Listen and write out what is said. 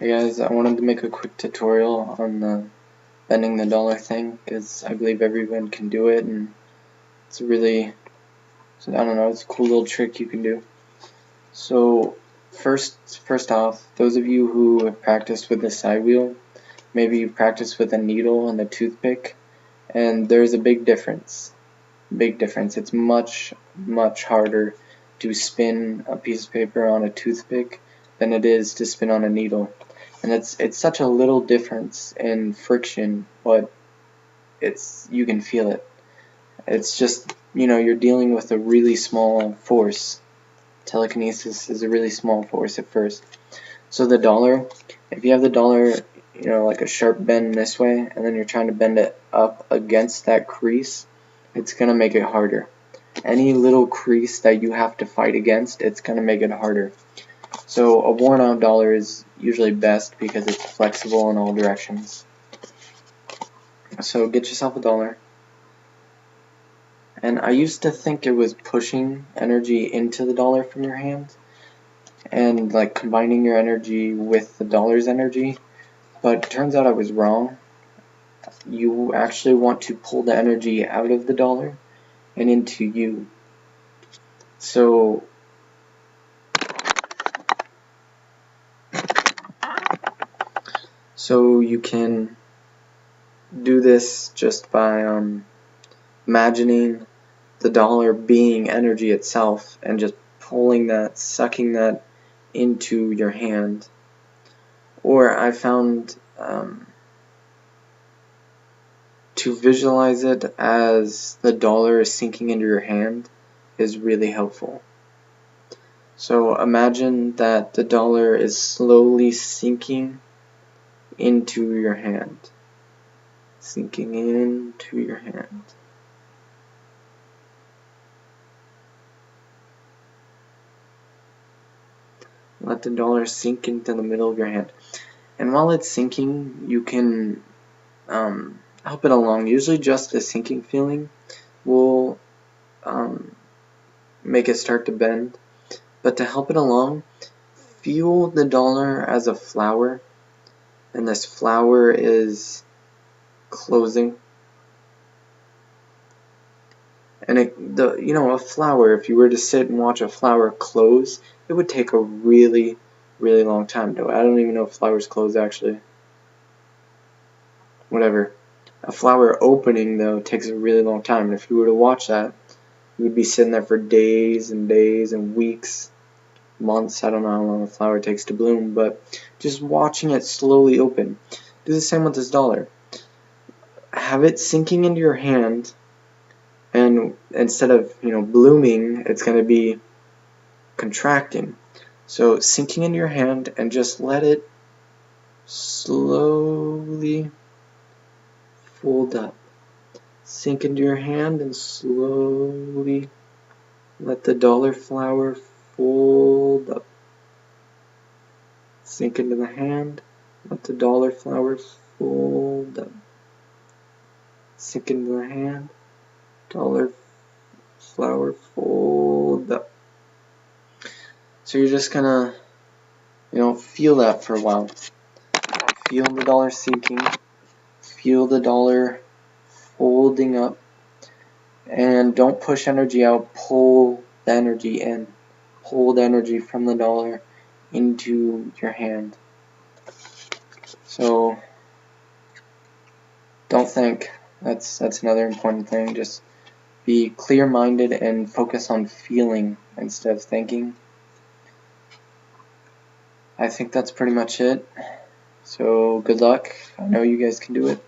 Hey guys, I wanted to make a quick tutorial on the bending the dollar thing because I believe everyone can do it, and it's really, I don't know, it's a cool little trick you can do. So first off, those of you who have practiced with the side wheel, maybe you practiced with a needle and a toothpick, and there's a big difference. It's much harder to spin a piece of paper on a toothpick than it is to spin on a needle. And it's such a little difference in friction, but you can feel it. It's just, you're dealing with a really small force. Telekinesis is a really small force at first. So the dollar, if you have the dollar, like a sharp bend this way, and then you're trying to bend it up against that crease, it's gonna make it harder. Any little crease that you have to fight against, it's gonna make it harder. So a worn out dollar is usually best because it's flexible in all directions. So get yourself a dollar. And I used to think it was pushing energy into the dollar from your hand and like combining your energy with the dollar's energy, but it turns out I was wrong. You actually want to pull the energy out of the dollar and into you. So you can do this just by imagining the dollar being energy itself and just pulling that, sucking that into your hand. Or I found to visualize it as the dollar is sinking into your hand is really helpful. So imagine that the dollar is slowly sinking into your hand. Sinking into your hand. Let the dollar sink into the middle of your hand. And while it's sinking, you can help it along. Usually just the sinking feeling will make it start to bend. But to help it along, feel the dollar as a flower, and this flower is closing. And a flower, if you were to sit and watch a flower close, it would take a really long time. I don't even know if flowers close actually. Whatever. A flower opening though takes a really long time, and if you were to watch that, you would be sitting there for days and days and weeks, months. I don't know how long a flower takes to bloom, but just watching it slowly open. Do the same with this dollar. Have it sinking into your hand, and instead of blooming, it's going to be contracting. So sinking into your hand, and just let it slowly fold up. Sink into your hand and slowly let the dollar flower fold up. Sink into the hand, let the dollar flower fold up. Sink into the hand, dollar flower fold up. So you're just gonna feel that for a while. Feel the dollar sinking, feel the dollar folding up, and don't push energy out, pull the energy in. Pull the energy from the dollar into your hand. So don't think. That's another important thing. Just be clear-minded and focus on feeling instead of thinking. I think that's pretty much it. So good luck. I know you guys can do it.